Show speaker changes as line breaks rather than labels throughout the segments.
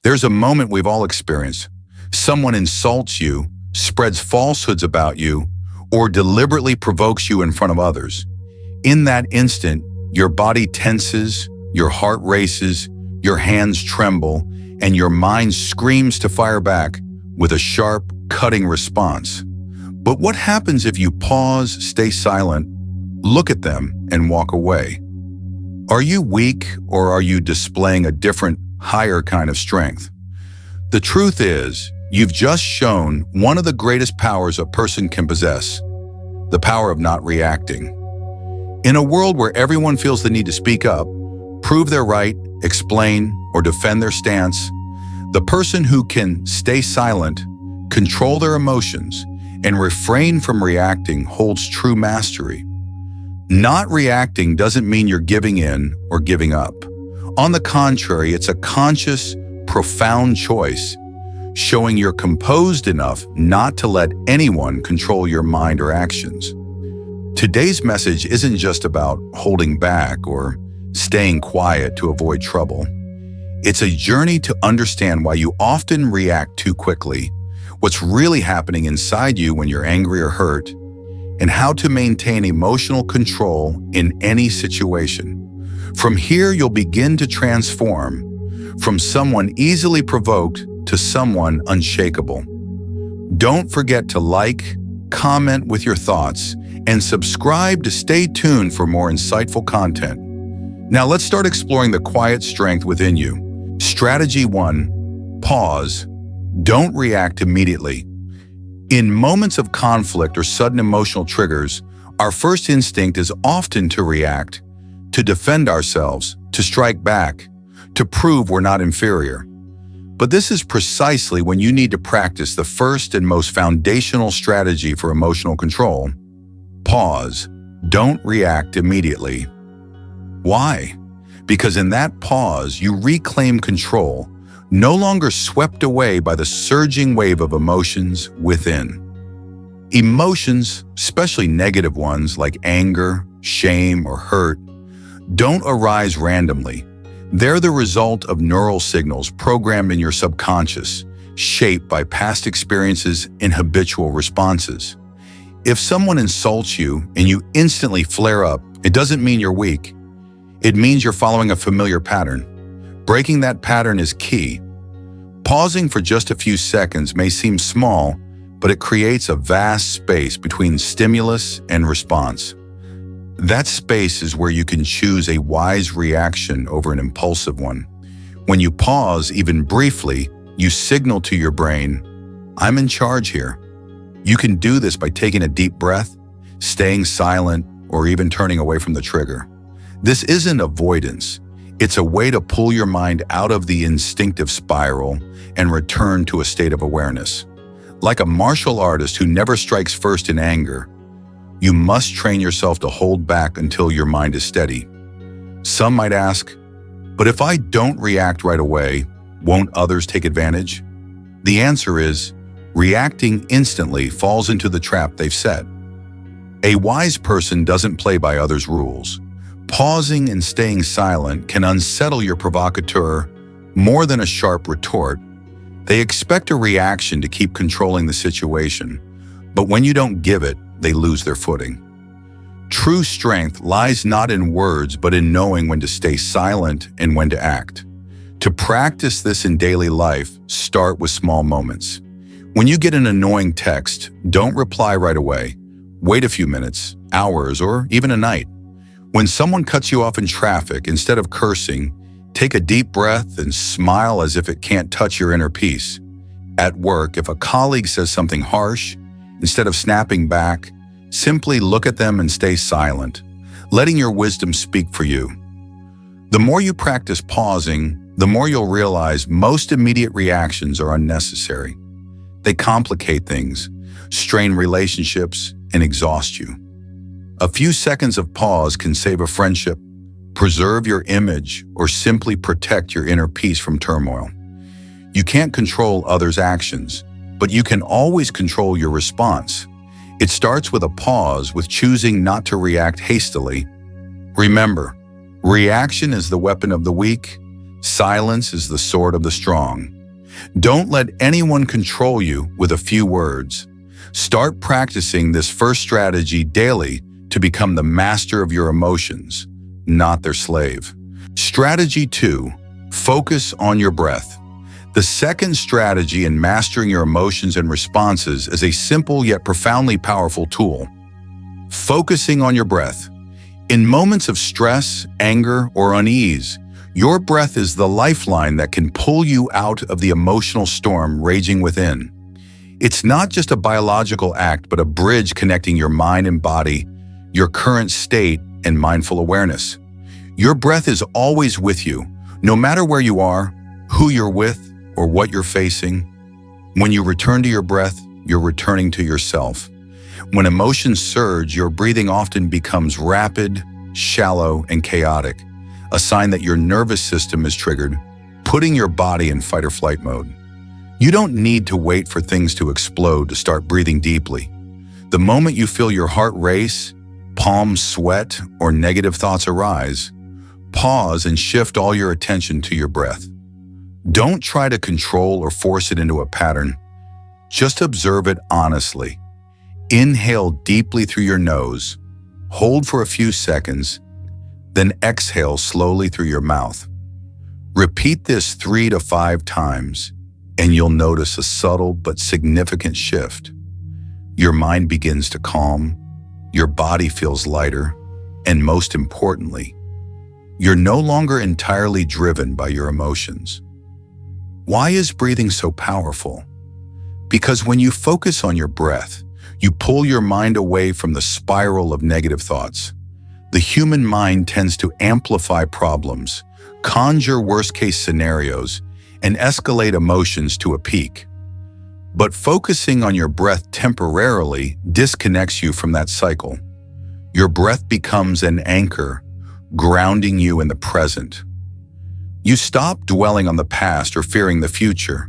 There's a moment we've all experienced. Someone insults you, spreads falsehoods about you, or deliberately provokes you in front of others. In that instant, your body tenses, your heart races, your hands tremble, and your mind screams to fire back with a sharp, cutting response. But what happens if you pause, stay silent, look at them, and walk away? Are you weak, or are you displaying a different, higher kind of strength? The truth is, you've just shown one of the greatest powers a person can possess, the power of not reacting. In a world where everyone feels the need to speak up, prove their right, explain, or defend their stance, the person who can stay silent, control their emotions, and refrain from reacting holds true mastery. Not reacting doesn't mean you're giving in or giving up. On the contrary, it's a conscious, profound choice, showing you're composed enough not to let anyone control your mind or actions. Today's message isn't just about holding back or staying quiet to avoid trouble. It's a journey to understand why you often react too quickly, what's really happening inside you when you're angry or hurt, and how to maintain emotional control in any situation. From here, you'll begin to transform from someone easily provoked to someone unshakable. Don't forget to like, comment with your thoughts, and subscribe to stay tuned for more insightful content. Now let's start exploring the quiet strength within you. Strategy 1, pause. Don't react immediately. In moments of conflict or sudden emotional triggers, our first instinct is often to react, to defend ourselves, to strike back, to prove we're not inferior. But this is precisely when you need to practice the first and most foundational strategy for emotional control. Pause. Don't react immediately. Why? Because in that pause, you reclaim control, no longer swept away by the surging wave of emotions within. Emotions, especially negative ones like anger, shame, or hurt, don't arise randomly. They're the result of neural signals programmed in your subconscious, shaped by past experiences and habitual responses. If someone insults you and you instantly flare up, it doesn't mean you're weak. It means you're following a familiar pattern. Breaking that pattern is key. Pausing for just a few seconds may seem small, but it creates a vast space between stimulus and response. That space is where you can choose a wise reaction over an impulsive one. When you pause, even briefly, you signal to your brain, "I'm in charge here." You can do this by taking a deep breath, staying silent, or even turning away from the trigger. This isn't avoidance. It's a way to pull your mind out of the instinctive spiral and return to a state of awareness. Like a martial artist who never strikes first in anger, you must train yourself to hold back until your mind is steady. Some might ask, but if I don't react right away, won't others take advantage? The answer is, reacting instantly falls into the trap they've set. A wise person doesn't play by others' rules. Pausing and staying silent can unsettle your provocateur more than a sharp retort. They expect a reaction to keep controlling the situation, but when you don't give it, they lose their footing. True strength lies not in words, but in knowing when to stay silent and when to act. To practice this in daily life, start with small moments. When you get an annoying text, don't reply right away. Wait a few minutes, hours, or even a night. When someone cuts you off in traffic, instead of cursing, take a deep breath and smile as if it can't touch your inner peace. At work, if a colleague says something harsh, instead of snapping back, simply look at them and stay silent, letting your wisdom speak for you. The more you practice pausing, the more you'll realize most immediate reactions are unnecessary. They complicate things, strain relationships, and exhaust you. A few seconds of pause can save a friendship, preserve your image, or simply protect your inner peace from turmoil. You can't control others' actions, but you can always control your response. It starts with a pause, with choosing not to react hastily. Remember, reaction is the weapon of the weak. Silence is the sword of the strong. Don't let anyone control you with a few words. Start practicing this first strategy daily to become the master of your emotions, not their slave. Strategy 2. Focus on your breath. The second strategy in mastering your emotions and responses is a simple yet profoundly powerful tool. Focusing on your breath. In moments of stress, anger, or unease, your breath is the lifeline that can pull you out of the emotional storm raging within. It's not just a biological act, but a bridge connecting your mind and body, your current state, and mindful awareness. Your breath is always with you, no matter where you are, who you're with, or what you're facing. When you return to your breath, you're returning to yourself. When emotions surge, your breathing often becomes rapid, shallow, and chaotic, a sign that your nervous system is triggered, putting your body in fight or flight mode. You don't need to wait for things to explode to start breathing deeply. The moment you feel your heart race, palms sweat, or negative thoughts arise, pause and shift all your attention to your breath. Don't try to control or force it into a pattern. Just observe it honestly. Inhale deeply through your nose, hold for a few seconds, then exhale slowly through your mouth. Repeat this 3 to 5 times, and you'll notice a subtle but significant shift. Your mind begins to calm, your body feels lighter, and most importantly, you're no longer entirely driven by your emotions. Why is breathing so powerful? Because when you focus on your breath, you pull your mind away from the spiral of negative thoughts. The human mind tends to amplify problems, conjure worst-case scenarios, and escalate emotions to a peak. But focusing on your breath temporarily disconnects you from that cycle. Your breath becomes an anchor, grounding you in the present. You stop dwelling on the past or fearing the future.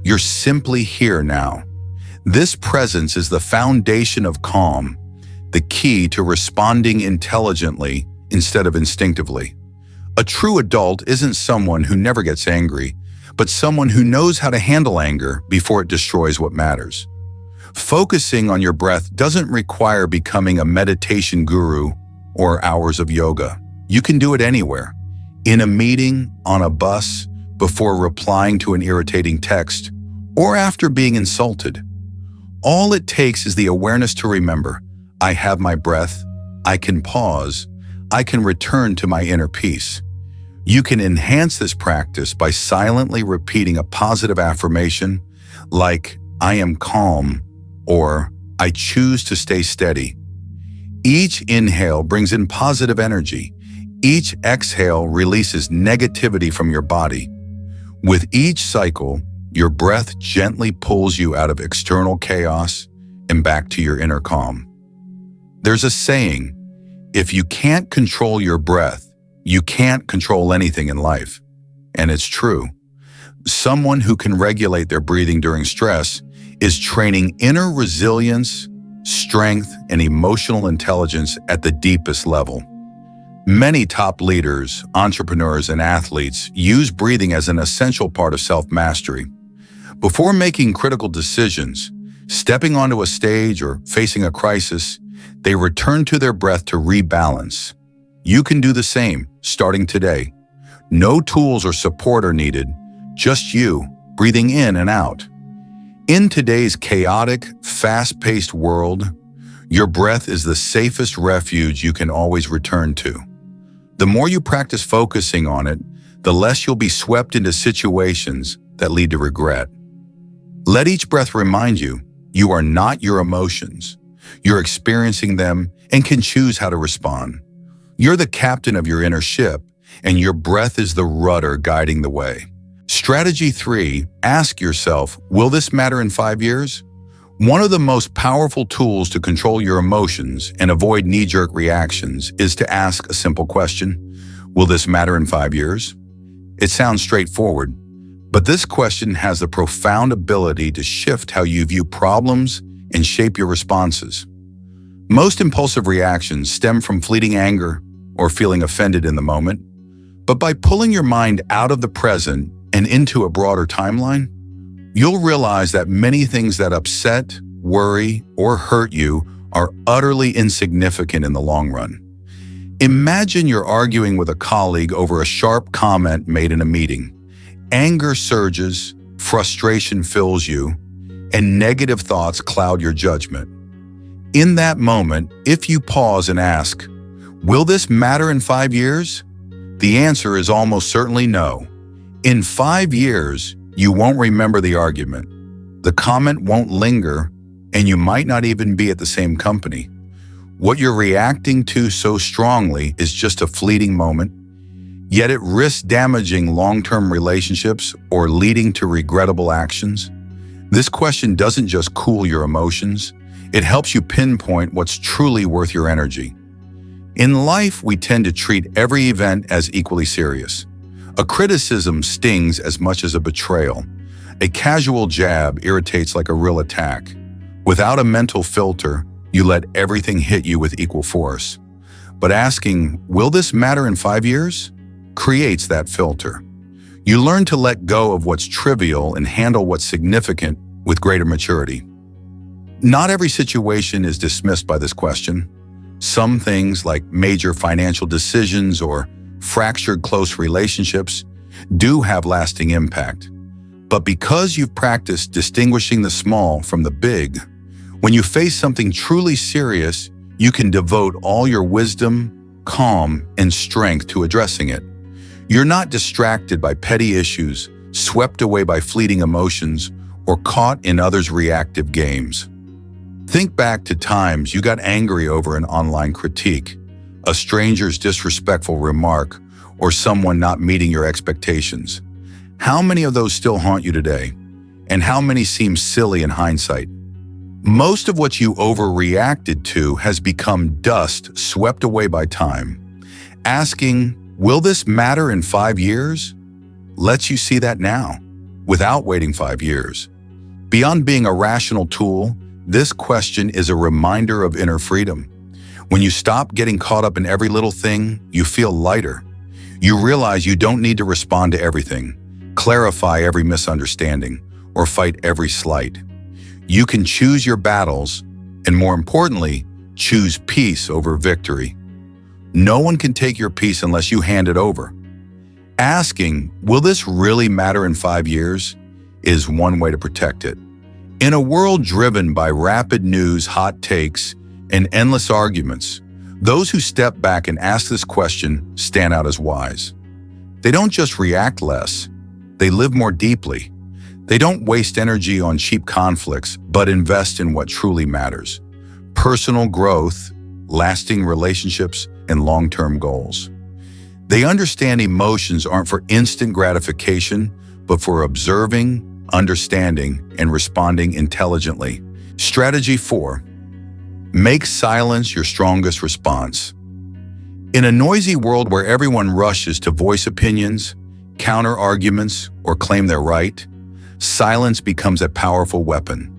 You're simply here now. This presence is the foundation of calm, the key to responding intelligently instead of instinctively. A true adult isn't someone who never gets angry, but someone who knows how to handle anger before it destroys what matters. Focusing on your breath doesn't require becoming a meditation guru or hours of yoga. You can do it anywhere. In a meeting, on a bus, before replying to an irritating text, or after being insulted. All it takes is the awareness to remember, I have my breath, I can pause, I can return to my inner peace. You can enhance this practice by silently repeating a positive affirmation like, I am calm, or I choose to stay steady. Each inhale brings in positive energy. Each exhale releases negativity from your body. With each cycle, your breath gently pulls you out of external chaos and back to your inner calm. There's a saying, if you can't control your breath, you can't control anything in life. And it's true. Someone who can regulate their breathing during stress is training inner resilience, strength, and emotional intelligence at the deepest level. Many top leaders, entrepreneurs, and athletes use breathing as an essential part of self-mastery. Before making critical decisions, stepping onto a stage or facing a crisis, they return to their breath to rebalance. You can do the same, starting today. No tools or support are needed, just you, breathing in and out. In today's chaotic, fast-paced world, your breath is the safest refuge you can always return to. The more you practice focusing on it, the less you'll be swept into situations that lead to regret. Let each breath remind you, you are not your emotions. You're experiencing them and can choose how to respond. You're the captain of your inner ship, and your breath is the rudder guiding the way. Strategy 3, ask yourself, will this matter in 5 years? One of the most powerful tools to control your emotions and avoid knee-jerk reactions is to ask a simple question. Will this matter in 5 years? It sounds straightforward, but this question has the profound ability to shift how you view problems and shape your responses. Most impulsive reactions stem from fleeting anger or feeling offended in the moment. But by pulling your mind out of the present and into a broader timeline, you'll realize that many things that upset, worry, or hurt you are utterly insignificant in the long run. Imagine you're arguing with a colleague over a sharp comment made in a meeting. Anger surges, frustration fills you, and negative thoughts cloud your judgment. In that moment, if you pause and ask, "Will this matter in 5 years?" The answer is almost certainly no. In 5 years, you won't remember the argument. The comment won't linger, and you might not even be at the same company. What you're reacting to so strongly is just a fleeting moment, yet it risks damaging long-term relationships or leading to regrettable actions. This question doesn't just cool your emotions, it helps you pinpoint what's truly worth your energy. In life, we tend to treat every event as equally serious. A criticism stings as much as a betrayal. A casual jab irritates like a real attack. Without a mental filter, you let everything hit you with equal force. But asking, "Will this matter in 5 years?" creates that filter. You learn to let go of what's trivial and handle what's significant with greater maturity. Not every situation is dismissed by this question. Some things, like major financial decisions or fractured close relationships, do have lasting impact. But because you've practiced distinguishing the small from the big, when you face something truly serious, you can devote all your wisdom, calm, and strength to addressing it. You're not distracted by petty issues, swept away by fleeting emotions, or caught in others' reactive games. Think back to times you got angry over an online critique, a stranger's disrespectful remark, or someone not meeting your expectations. How many of those still haunt you today? And how many seem silly in hindsight? Most of what you overreacted to has become dust swept away by time. Asking, "Will this matter in 5 years?" lets you see that now, without waiting 5 years. Beyond being a rational tool, this question is a reminder of inner freedom. When you stop getting caught up in every little thing, you feel lighter. You realize you don't need to respond to everything, clarify every misunderstanding, or fight every slight. You can choose your battles, and more importantly, choose peace over victory. No one can take your peace unless you hand it over. Asking, "Will this really matter in 5 years?" is one way to protect it. In a world driven by rapid news, hot takes, and endless arguments, those who step back and ask this question stand out as wise. They don't just react less, they live more deeply. They don't waste energy on cheap conflicts, but invest in what truly matters: personal growth, lasting relationships, and long-term goals. They understand emotions aren't for instant gratification, but for observing, understanding, and responding intelligently. Strategy 4. Make silence your strongest response. In a noisy world where everyone rushes to voice opinions, counter arguments, or claim they're right, silence becomes a powerful weapon.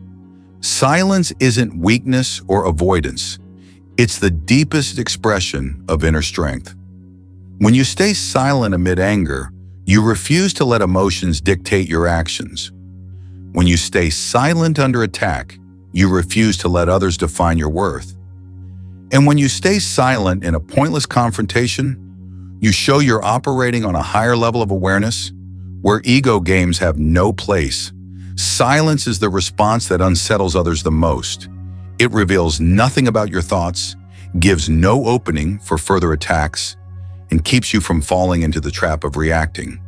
Silence isn't weakness or avoidance. It's the deepest expression of inner strength. When you stay silent amid anger, you refuse to let emotions dictate your actions. When you stay silent under attack, you refuse to let others define your worth. And when you stay silent in a pointless confrontation, you show you're operating on a higher level of awareness, where ego games have no place. Silence is the response that unsettles others the most. It reveals nothing about your thoughts, gives no opening for further attacks, and keeps you from falling into the trap of reacting.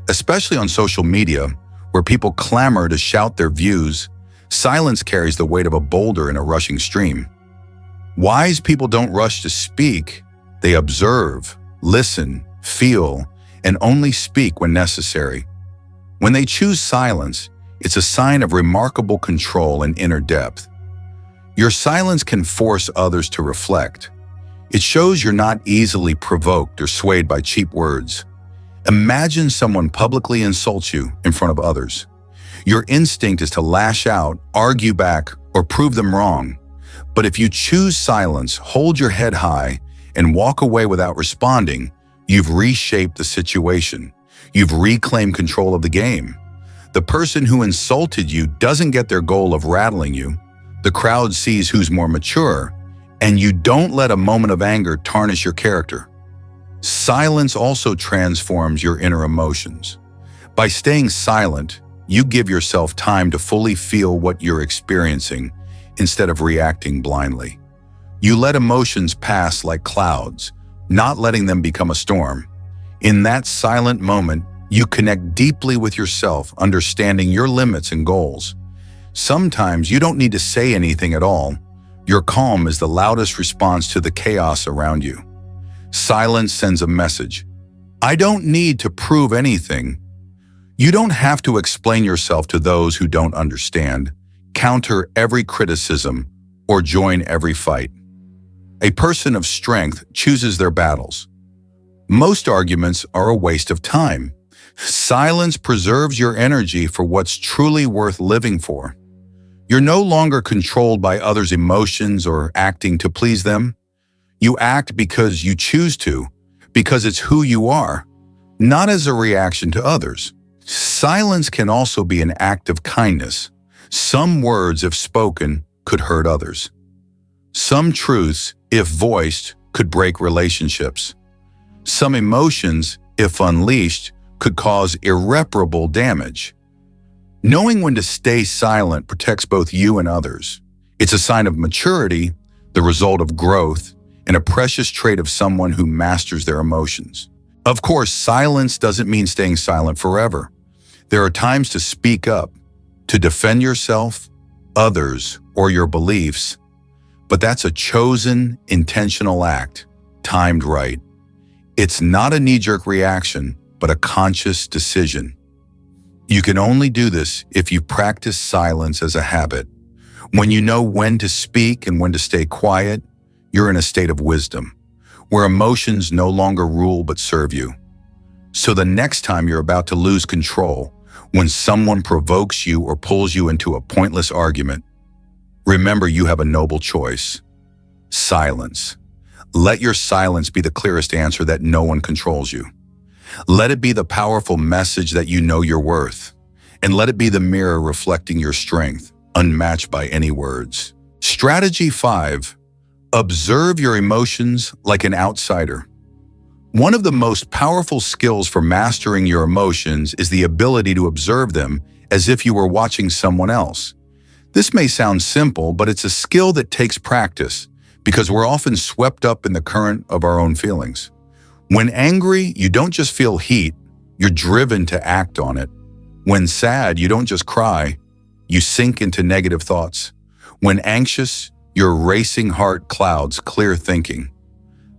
Especially on social media, where people clamor to shout their views, silence carries the weight of a boulder in a rushing stream. Wise people don't rush to speak, they observe, listen, feel, and only speak when necessary. When they choose silence, it's a sign of remarkable control and inner depth. Your silence can force others to reflect. It shows you're not easily provoked or swayed by cheap words. Imagine someone publicly insults you in front of others. Your instinct is to lash out, argue back, or prove them wrong. But if you choose silence, hold your head high, and walk away without responding, You've reshaped the situation. You've reclaimed control of the game. The person who insulted you doesn't get their goal of rattling you. The crowd sees who's more mature, and you don't let a moment of anger tarnish your character. Silence also transforms your inner emotions. By staying silent, you give yourself time to fully feel what you're experiencing instead of reacting blindly. You let emotions pass like clouds, not letting them become a storm. In that silent moment, you connect deeply with yourself, understanding your limits and goals. Sometimes you don't need to say anything at all. Your calm is the loudest response to the chaos around you. Silence sends a message. I don't need to prove anything. You don't have to explain yourself to those who don't understand, counter every criticism, or join every fight. A person of strength chooses their battles. Most arguments are a waste of time. Silence preserves your energy for what's truly worth living for. You're no longer controlled by others' emotions or acting to please them. You act because you choose to, because it's who you are, not as a reaction to others. Silence can also be an act of kindness. Some words, if spoken, could hurt others. Some truths, if voiced, could break relationships. Some emotions, if unleashed, could cause irreparable damage. Knowing when to stay silent protects both you and others. It's a sign of maturity, the result of growth, and a precious trait of someone who masters their emotions. Of course, silence doesn't mean staying silent forever. There are times to speak up, to defend yourself, others, or your beliefs, but that's a chosen, intentional act, timed right. It's not a knee-jerk reaction, but a conscious decision. You can only do this if you practice silence as a habit. When you know when to speak and when to stay quiet, you're in a state of wisdom, where emotions no longer rule but serve you. So the next time you're about to lose control, when someone provokes you or pulls you into a pointless argument, remember you have a noble choice. Silence. Let your silence be the clearest answer that no one controls you. Let it be the powerful message that you know your worth. And let it be the mirror reflecting your strength, unmatched by any words. Strategy 5. Observe your emotions like an outsider. One of the most powerful skills for mastering your emotions is the ability to observe them as if you were watching someone else. This may sound simple, but it's a skill that takes practice because we're often swept up in the current of our own feelings. When angry, you don't just feel heat, you're driven to act on it. When sad, you don't just cry, you sink into negative thoughts. When anxious, your racing heart clouds clear thinking.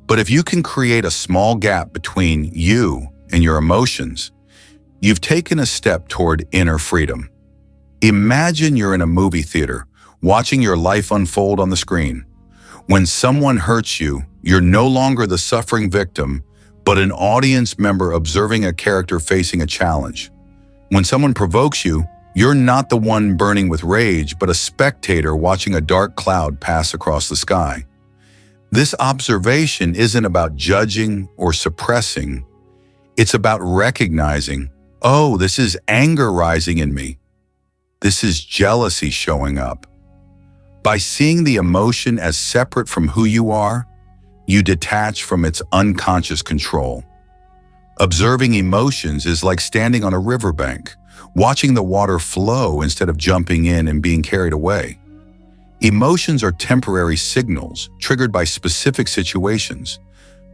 But if you can create a small gap between you and your emotions, you've taken a step toward inner freedom. Imagine you're in a movie theater, watching your life unfold on the screen. When someone hurts you, you're no longer the suffering victim, but an audience member observing a character facing a challenge. When someone provokes you, you're not the one burning with rage, but a spectator watching a dark cloud pass across the sky. This observation isn't about judging or suppressing. It's about recognizing, oh, this is anger rising in me. This is jealousy showing up. By seeing the emotion as separate from who you are, you detach from its unconscious control. Observing emotions is like standing on a riverbank, watching the water flow instead of jumping in and being carried away. Emotions are temporary signals triggered by specific situations,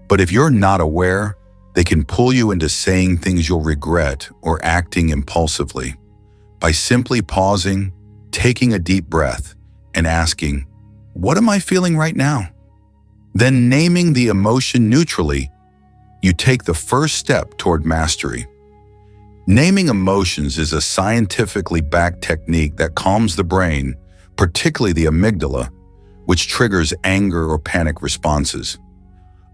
but if you're not aware, they can pull you into saying things you'll regret or acting impulsively. By simply pausing, taking a deep breath, and asking, what am I feeling right now? Then naming the emotion neutrally, you take the first step toward mastery. Naming emotions is a scientifically backed technique that calms the brain, particularly the amygdala, which triggers anger or panic responses.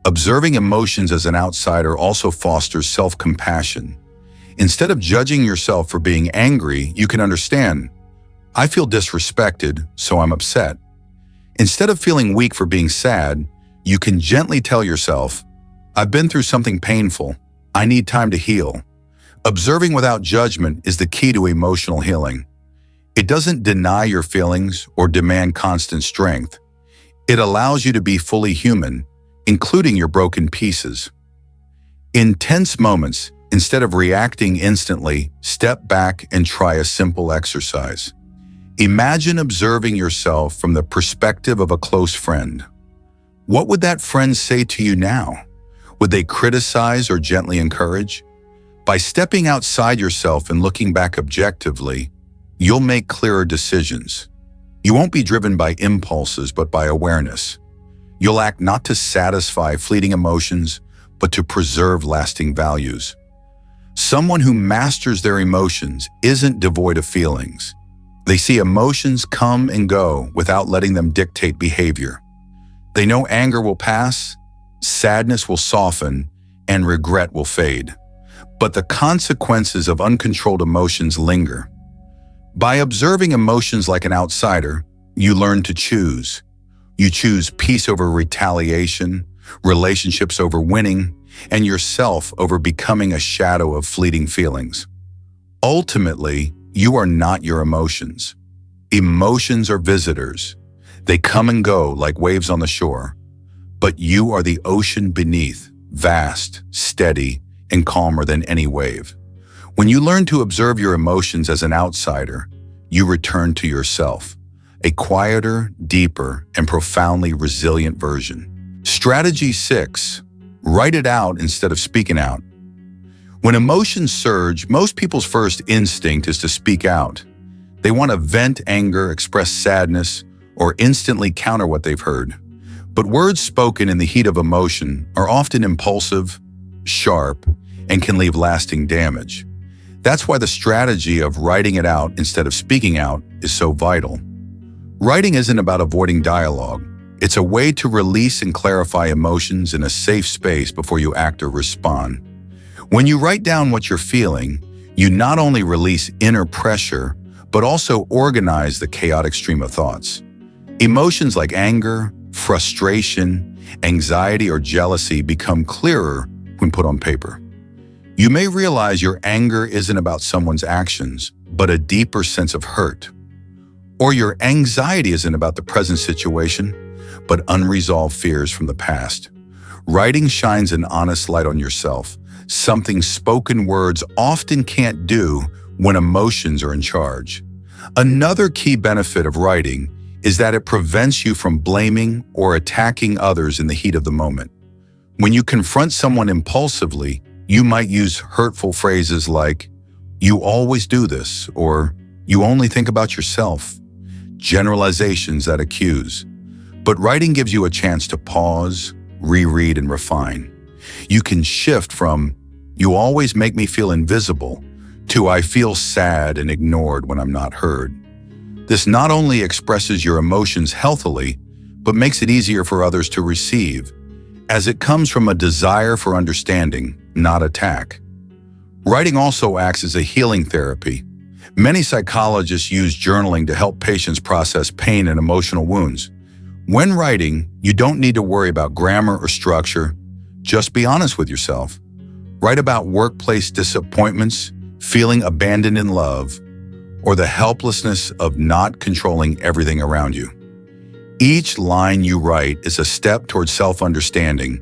Observing emotions as an outsider also fosters self-compassion. Instead of judging yourself for being angry, you can understand, I feel disrespected, so I'm upset. Instead of feeling weak for being sad, you can gently tell yourself, I've been through something painful. I need time to heal. Observing without judgment is the key to emotional healing. It doesn't deny your feelings or demand constant strength. It allows you to be fully human, including your broken pieces. In tense moments, instead of reacting instantly, step back and try a simple exercise. Imagine observing yourself from the perspective of a close friend. What would that friend say to you now? Would they criticize or gently encourage? By stepping outside yourself and looking back objectively, you'll make clearer decisions. You won't be driven by impulses, but by awareness. You'll act not to satisfy fleeting emotions, but to preserve lasting values. Someone who masters their emotions isn't devoid of feelings. They see emotions come and go without letting them dictate behavior. They know anger will pass, sadness will soften, and regret will fade. But the consequences of uncontrolled emotions linger. By observing emotions like an outsider, you learn to choose. You choose peace over retaliation, relationships over winning, and yourself over becoming a shadow of fleeting feelings. Ultimately, you are not your emotions. Emotions are visitors. They come and go like waves on the shore. But you are the ocean beneath, vast, steady, and calmer than any wave. When you learn to observe your emotions as an outsider, you return to yourself, a quieter, deeper, and profoundly resilient version. Strategy 6. Write it out instead of speaking out. When emotions surge, most people's first instinct is to speak out. They want to vent anger, express sadness, or instantly counter what they've heard. But words spoken in the heat of emotion are often impulsive, sharp, and can leave lasting damage. That's why the strategy of writing it out instead of speaking out is so vital. Writing isn't about avoiding dialogue. It's a way to release and clarify emotions in a safe space before you act or respond. When you write down what you're feeling, you not only release inner pressure, but also organize the chaotic stream of thoughts. Emotions like anger, frustration, anxiety, or jealousy become clearer when put on paper. You may realize your anger isn't about someone's actions, but a deeper sense of hurt. Or your anxiety isn't about the present situation, but unresolved fears from the past. Writing shines an honest light on yourself, something spoken words often can't do when emotions are in charge. Another key benefit of writing is that it prevents you from blaming or attacking others in the heat of the moment. When you confront someone impulsively, you might use hurtful phrases like, "You always do this," or "You only think about yourself," generalizations that accuse. But writing gives you a chance to pause, reread, and refine. You can shift from, "You always make me feel invisible," to "I feel sad and ignored when I'm not heard." This not only expresses your emotions healthily, but makes it easier for others to receive, as it comes from a desire for understanding, not attack. Writing also acts as a healing therapy. Many psychologists use journaling to help patients process pain and emotional wounds. When writing, you don't need to worry about grammar or structure. Just be honest with yourself. Write about workplace disappointments, feeling abandoned in love, or the helplessness of not controlling everything around you. Each line you write is a step towards self-understanding,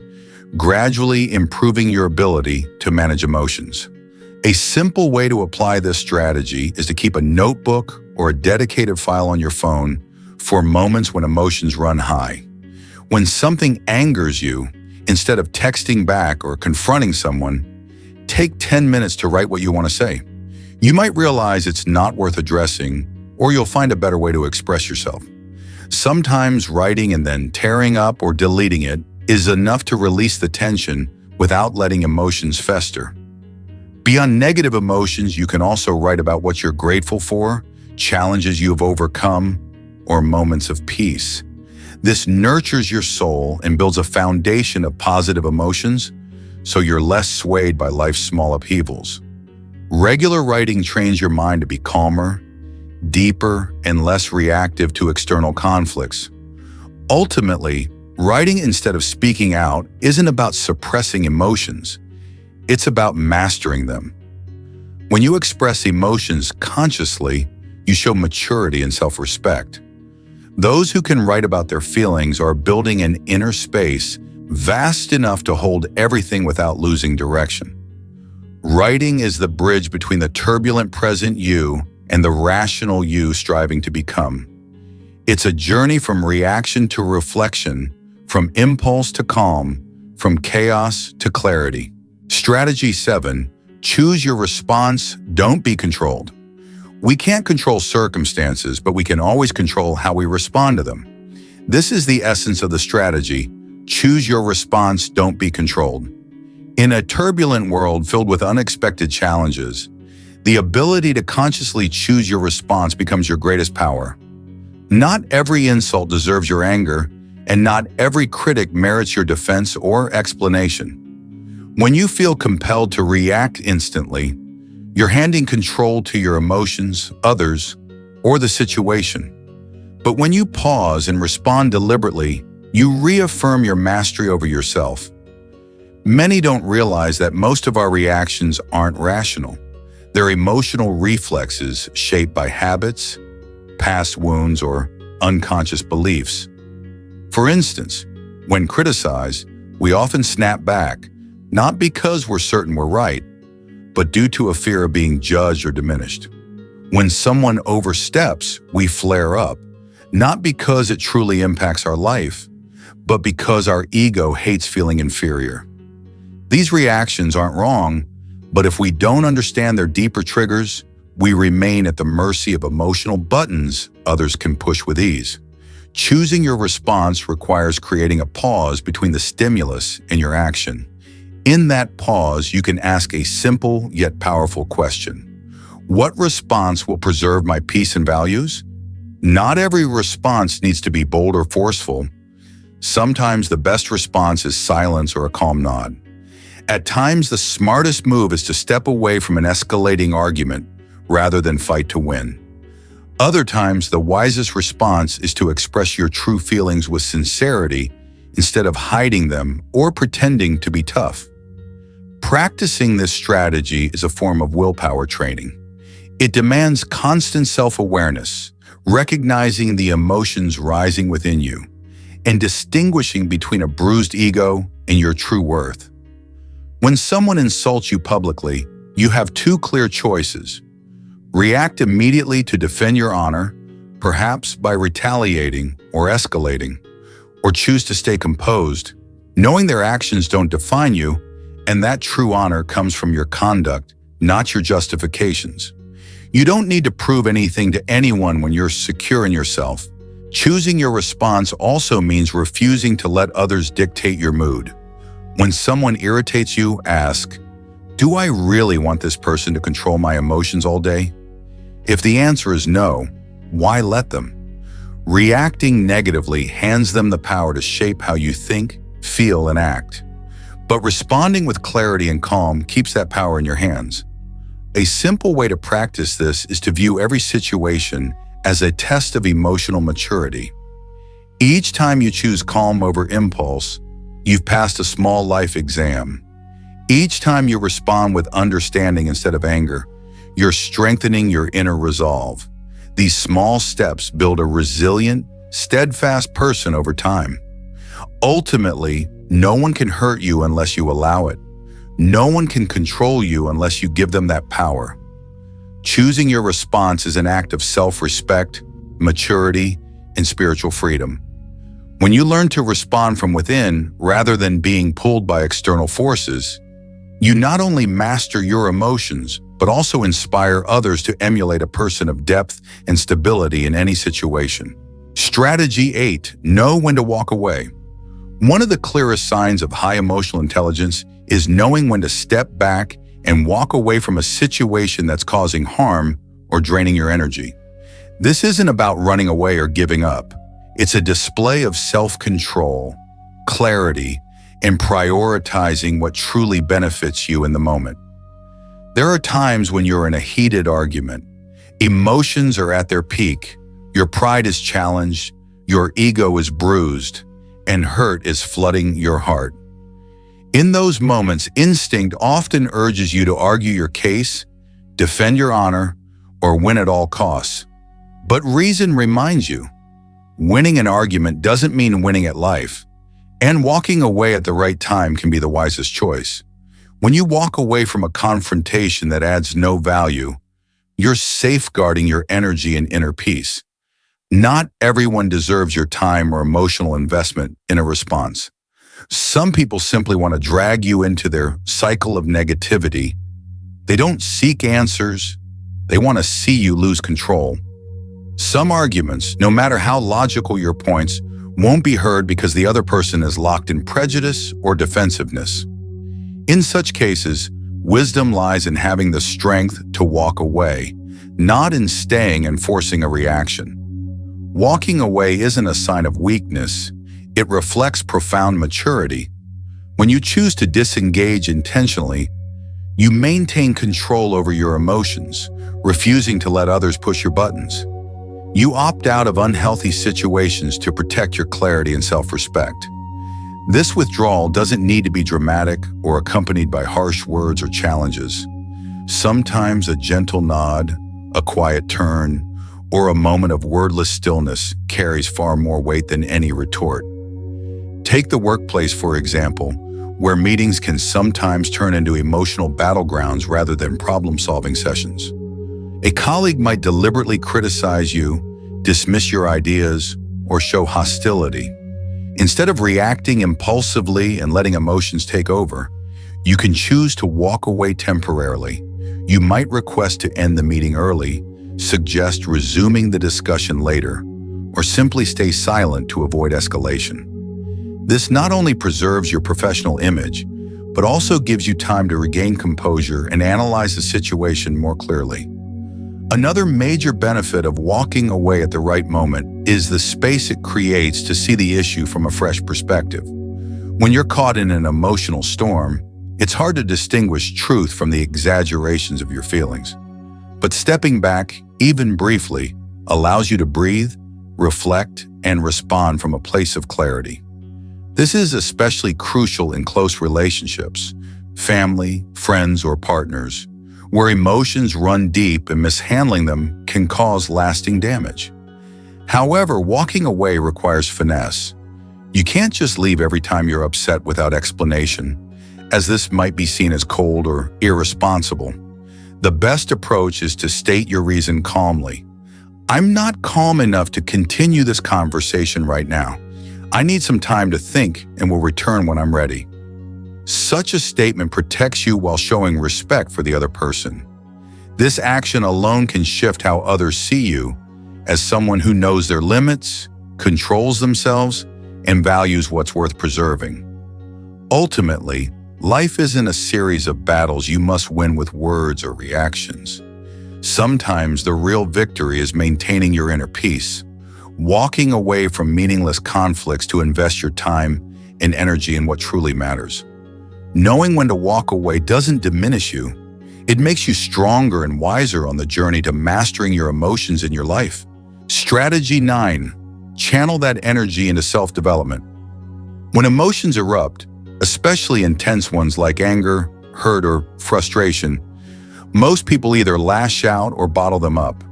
gradually improving your ability to manage emotions. A simple way to apply this strategy is to keep a notebook or a dedicated file on your phone for moments when emotions run high. When something angers you, instead of texting back or confronting someone, take 10 minutes to write what you want to say. You might realize it's not worth addressing, or you'll find a better way to express yourself. Sometimes writing and then tearing up or deleting it is enough to release the tension without letting emotions fester. Beyond negative emotions, you can also write about what you're grateful for, challenges you have overcome, or moments of peace. This nurtures your soul and builds a foundation of positive emotions, so you're less swayed by life's small upheavals. Regular writing trains your mind to be calmer, deeper, and less reactive to external conflicts. Ultimately, Writing instead of speaking out isn't about suppressing emotions. It's about mastering them. When you express emotions consciously, you show maturity and self-respect. Those who can write about their feelings are building an inner space vast enough to hold everything without losing direction. Writing is the bridge between the turbulent present you and the rational you striving to become. It's a journey from reaction to reflection, from impulse to calm, from chaos to clarity. Strategy 7. Choose your response, don't be controlled. We can't control circumstances, but we can always control how we respond to them. This is the essence of the strategy. Choose your response, don't be controlled. In a turbulent world filled with unexpected challenges, the ability to consciously choose your response becomes your greatest power. Not every insult deserves your anger, and not every critic merits your defense or explanation. When you feel compelled to react instantly, you're handing control to your emotions, others, or the situation. But when you pause and respond deliberately, you reaffirm your mastery over yourself. Many don't realize that most of our reactions aren't rational. They're emotional reflexes shaped by habits, past wounds, or unconscious beliefs. For instance, when criticized, we often snap back, not because we're certain we're right, but due to a fear of being judged or diminished. When someone oversteps, we flare up, not because it truly impacts our life, but because our ego hates feeling inferior. These reactions aren't wrong, but if we don't understand their deeper triggers, we remain at the mercy of emotional buttons others can push with ease. Choosing your response requires creating a pause between the stimulus and your action. In that pause, you can ask a simple yet powerful question. What response will preserve my peace and values? Not every response needs to be bold or forceful. Sometimes the best response is silence or a calm nod. At times, the smartest move is to step away from an escalating argument rather than fight to win. Other times, the wisest response is to express your true feelings with sincerity instead of hiding them or pretending to be tough. Practicing this strategy is a form of willpower training. It demands constant self-awareness, recognizing the emotions rising within you, and distinguishing between a bruised ego and your true worth. When someone insults you publicly, you have two clear choices. React immediately to defend your honor, perhaps by retaliating or escalating, or choose to stay composed, knowing their actions don't define you, and that true honor comes from your conduct, not your justifications. You don't need to prove anything to anyone when you're secure in yourself. Choosing your response also means refusing to let others dictate your mood. When someone irritates you, ask, do I really want this person to control my emotions all day? If the answer is no, why let them? Reacting negatively hands them the power to shape how you think, feel, and act. But responding with clarity and calm keeps that power in your hands. A simple way to practice this is to view every situation as a test of emotional maturity. Each time you choose calm over impulse, you've passed a small life exam. Each time you respond with understanding instead of anger, you're strengthening your inner resolve. These small steps build a resilient, steadfast person over time. Ultimately, no one can hurt you unless you allow it. No one can control you unless you give them that power. Choosing your response is an act of self-respect, maturity, and spiritual freedom. When you learn to respond from within rather than being pulled by external forces, you not only master your emotions, but also inspire others to emulate a person of depth and stability in any situation. Strategy 8. Know when to walk away. One of the clearest signs of high emotional intelligence is knowing when to step back and walk away from a situation that's causing harm or draining your energy. This isn't about running away or giving up. It's a display of self-control, clarity, and prioritizing what truly benefits you in the moment. There are times when you're in a heated argument. Emotions are at their peak. Your pride is challenged. Your ego is bruised. and hurt is flooding your heart. In those moments, instinct often urges you to argue your case, defend your honor, or win at all costs. But reason reminds you, winning an argument doesn't mean winning at life, and walking away at the right time can be the wisest choice. When you walk away from a confrontation that adds no value, you're safeguarding your energy and inner peace. Not everyone deserves your time or emotional investment in a response. Some people simply want to drag you into their cycle of negativity. They don't seek answers. They want to see you lose control. Some arguments, no matter how logical your points, won't be heard because the other person is locked in prejudice or defensiveness. In such cases, wisdom lies in having the strength to walk away, not in staying and forcing a reaction. Walking away isn't a sign of weakness. It reflects profound maturity. When you choose to disengage intentionally, you maintain control over your emotions, refusing to let others push your buttons. You opt out of unhealthy situations to protect your clarity and self-respect. This withdrawal doesn't need to be dramatic or accompanied by harsh words or challenges. Sometimes a gentle nod, a quiet turn, or a moment of wordless stillness carries far more weight than any retort. Take the workplace, for example, where meetings can sometimes turn into emotional battlegrounds rather than problem-solving sessions. A colleague might deliberately criticize you, dismiss your ideas, or show hostility. Instead of reacting impulsively and letting emotions take over, you can choose to walk away temporarily. You might request to end the meeting early, suggest resuming the discussion later, or simply stay silent to avoid escalation. This not only preserves your professional image, but also gives you time to regain composure and analyze the situation more clearly. Another major benefit of walking away at the right moment is the space it creates to see the issue from a fresh perspective. When you're caught in an emotional storm, it's hard to distinguish truth from the exaggerations of your feelings. But stepping back, even briefly, allows you to breathe, reflect, and respond from a place of clarity. This is especially crucial in close relationships, family, friends, or partners, where emotions run deep and mishandling them can cause lasting damage. However, walking away requires finesse. You can't just leave every time you're upset without explanation, as this might be seen as cold or irresponsible. The best approach is to state your reason calmly. I'm not calm enough to continue this conversation right now. I need some time to think and will return when I'm ready. Such a statement protects you while showing respect for the other person. This action alone can shift how others see you as someone who knows their limits, controls themselves, and values what's worth preserving. Ultimately, life isn't a series of battles you must win with words or reactions. Sometimes the real victory is maintaining your inner peace, walking away from meaningless conflicts to invest your time and energy in what truly matters. Knowing when to walk away doesn't diminish you. It makes you stronger and wiser on the journey to mastering your emotions in your life. Strategy 9. Channel that energy into self-development. When emotions erupt, especially intense ones like anger, hurt, or frustration, most people either lash out or bottle them up.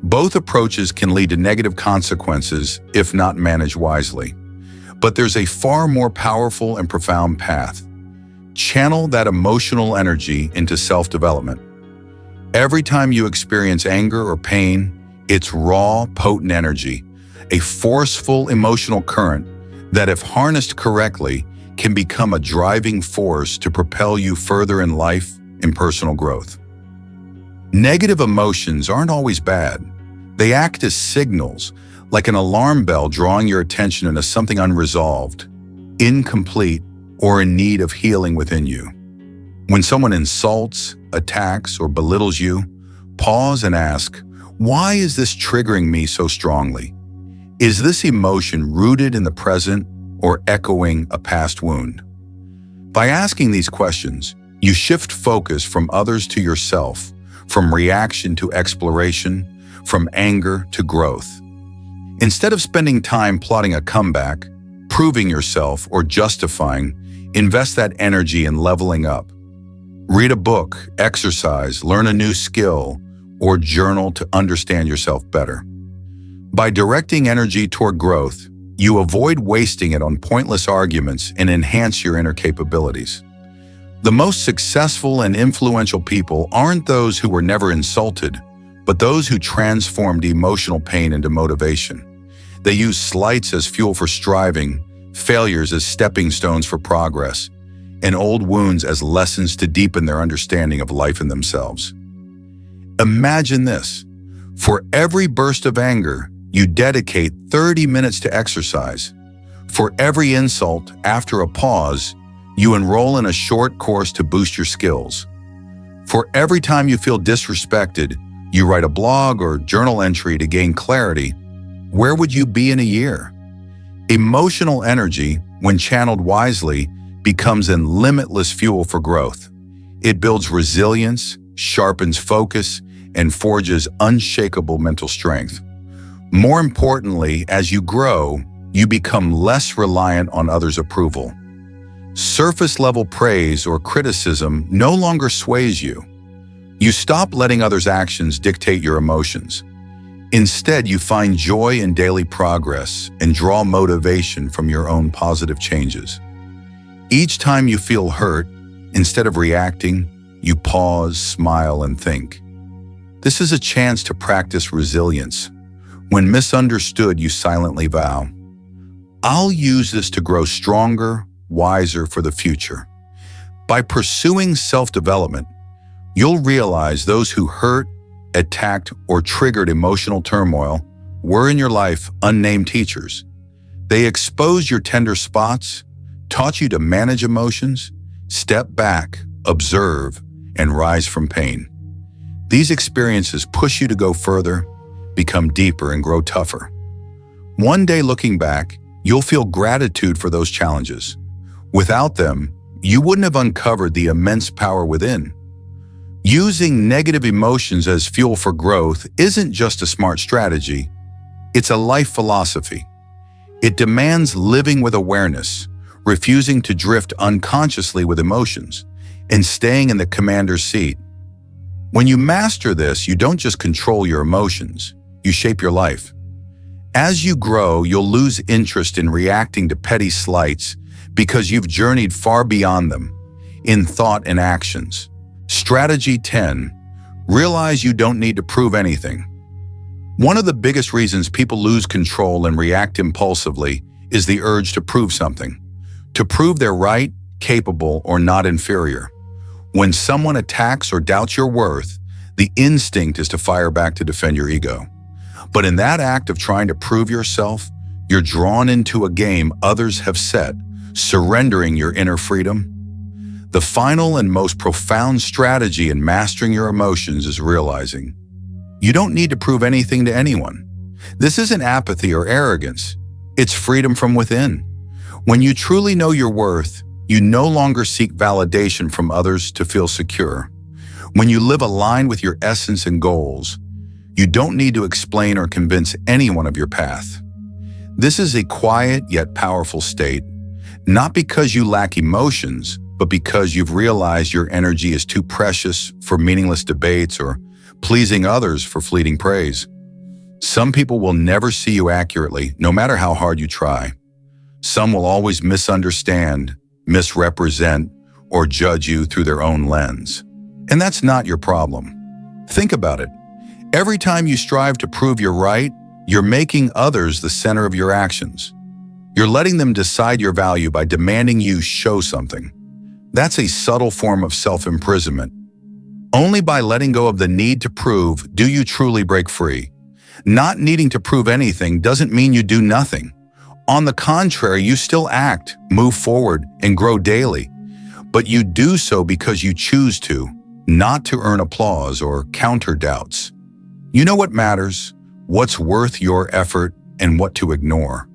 Both approaches can lead to negative consequences if not managed wisely. But there's a far more powerful and profound path. Channel that emotional energy into self-development. Every time you experience anger or pain, it's raw, potent energy, a forceful emotional current that, if harnessed correctly, can become a driving force to propel you further in life and personal growth. Negative emotions aren't always bad. They act as signals, like an alarm bell drawing your attention into something unresolved, incomplete, or in need of healing within you. When someone insults, attacks, or belittles you, pause and ask, why is this triggering me so strongly? Is this emotion rooted in the present or echoing a past wound? By asking these questions, you shift focus from others to yourself, from reaction to exploration, from anger to growth. Instead of spending time plotting a comeback, proving yourself, or justifying, invest that energy in leveling up. Read a book, exercise, learn a new skill, or journal to understand yourself better. By directing energy toward growth, you avoid wasting it on pointless arguments and enhance your inner capabilities. The most successful and influential people aren't those who were never insulted, but those who transformed emotional pain into motivation. They use slights as fuel for striving, failures as stepping stones for progress, and old wounds as lessons to deepen their understanding of life and themselves. Imagine this. For every burst of anger, you dedicate 30 minutes to exercise. For every insult, after a pause, you enroll in a short course to boost your skills. For every time you feel disrespected, you write a blog or journal entry to gain clarity. Where would you be in a year? Emotional energy, when channeled wisely, becomes in limitless fuel for growth. It builds resilience, sharpens focus, and forges unshakable mental strength. More importantly, as you grow, you become less reliant on others' approval. Surface-level praise or criticism no longer sways you. You stop letting others' actions dictate your emotions. Instead, you find joy in daily progress and draw motivation from your own positive changes. Each time you feel hurt, instead of reacting, you pause, smile, and think. This is a chance to practice resilience. When misunderstood, you silently vow, "I'll use this to grow stronger, wiser for the future." By pursuing self-development, you'll realize those who hurt, attacked, or triggered emotional turmoil were in your life unnamed teachers. They exposed your tender spots, taught you to manage emotions, step back, observe, and rise from pain. These experiences push you to go further, become deeper, and grow tougher. One day looking back, you'll feel gratitude for those challenges. Without them, you wouldn't have uncovered the immense power within. Using negative emotions as fuel for growth isn't just a smart strategy, it's a life philosophy. It demands living with awareness, refusing to drift unconsciously with emotions, and staying in the commander's seat. When you master this, you don't just control your emotions, you shape your life. As you grow, you'll lose interest in reacting to petty slights because you've journeyed far beyond them, in thought and actions. Strategy 10. Realize you don't need to prove anything. One of the biggest reasons people lose control and react impulsively is the urge to prove something. To prove they're right, capable, or not inferior. When someone attacks or doubts your worth, the instinct is to fire back to defend your ego. But in that act of trying to prove yourself, you're drawn into a game others have set, surrendering your inner freedom. The final and most profound strategy in mastering your emotions is realizing you don't need to prove anything to anyone. This isn't apathy or arrogance. It's freedom from within. When you truly know your worth, you no longer seek validation from others to feel secure. When you live aligned with your essence and goals, you don't need to explain or convince anyone of your path. This is a quiet yet powerful state, not because you lack emotions, but because you've realized your energy is too precious for meaningless debates or pleasing others for fleeting praise. Some people will never see you accurately, no matter how hard you try. Some will always misunderstand, misrepresent, or judge you through their own lens. And that's not your problem. Think about it. Every time you strive to prove you're right, you're making others the center of your actions. You're letting them decide your value by demanding you show something. That's a subtle form of self-imprisonment. Only by letting go of the need to prove do you truly break free. Not needing to prove anything doesn't mean you do nothing. On the contrary, you still act, move forward, and grow daily. But you do so because you choose to, not to earn applause or counter doubts. You know what matters, what's worth your effort, and what to ignore.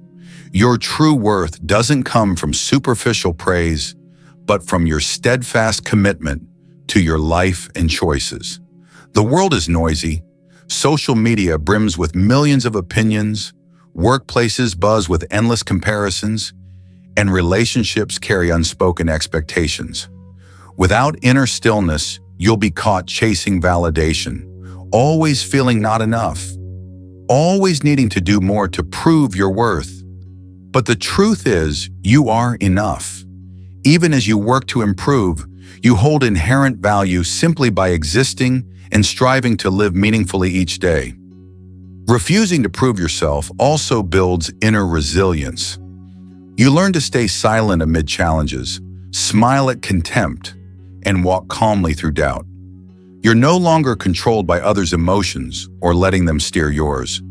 Your true worth doesn't come from superficial praise, but from your steadfast commitment to your life and choices. The world is noisy. Social media brims with millions of opinions. Workplaces buzz with endless comparisons, and relationships carry unspoken expectations. Without inner stillness, you'll be caught chasing validation, always feeling not enough, always needing to do more to prove your worth. But the truth is, you are enough. Even as you work to improve, you hold inherent value simply by existing and striving to live meaningfully each day. Refusing to prove yourself also builds inner resilience. You learn to stay silent amid challenges, smile at contempt, and walk calmly through doubt. You're no longer controlled by others' emotions or letting them steer yours.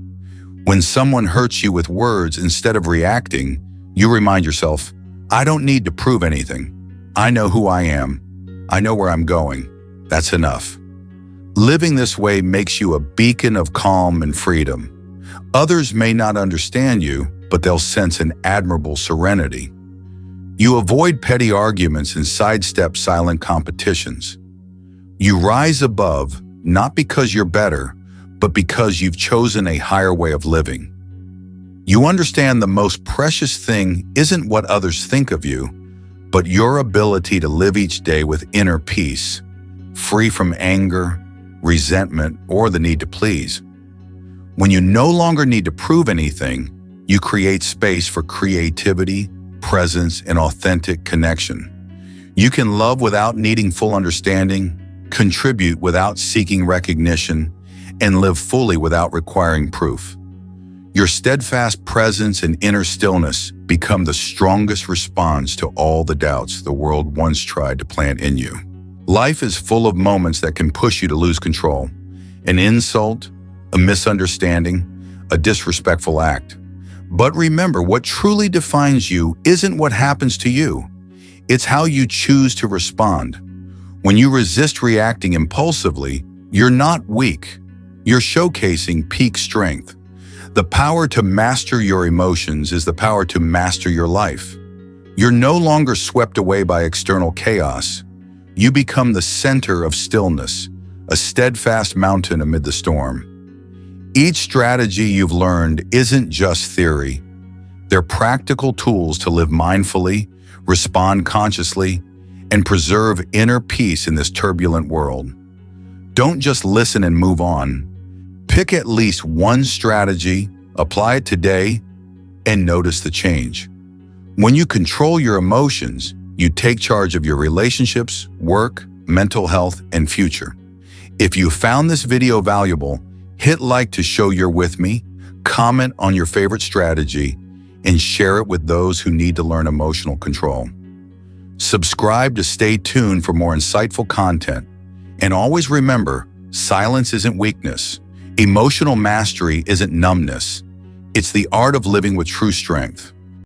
When someone hurts you with words instead of reacting, you remind yourself, I don't need to prove anything. I know who I am. I know where I'm going. That's enough. Living this way makes you a beacon of calm and freedom. Others may not understand you, but they'll sense an admirable serenity. You avoid petty arguments and sidestep silent competitions. You rise above, not because you're better, but because you've chosen a higher way of living. You understand the most precious thing isn't what others think of you, but your ability to live each day with inner peace, free from anger, resentment, or the need to please. When you no longer need to prove anything, you create space for creativity, presence, and authentic connection. You can love without needing full understanding, contribute without seeking recognition, and live fully without requiring proof. Your steadfast presence and inner stillness become the strongest response to all the doubts the world once tried to plant in you. Life is full of moments that can push you to lose control. An insult, a misunderstanding, a disrespectful act. But remember, what truly defines you isn't what happens to you. It's how you choose to respond. When you resist reacting impulsively, you're not weak. You're showcasing peak strength. The power to master your emotions is the power to master your life. You're no longer swept away by external chaos. You become the center of stillness, a steadfast mountain amid the storm. Each strategy you've learned isn't just theory. They're practical tools to live mindfully, respond consciously, and preserve inner peace in this turbulent world. Don't just listen and move on. Pick at least one strategy, apply it today, and notice the change. When you control your emotions, you take charge of your relationships, work, mental health, and future. If you found this video valuable, hit like to show you're with me, comment on your favorite strategy, and share it with those who need to learn emotional control. Subscribe to stay tuned for more insightful content. And always remember, silence isn't weakness. Emotional mastery isn't numbness. It's the art of living with true strength.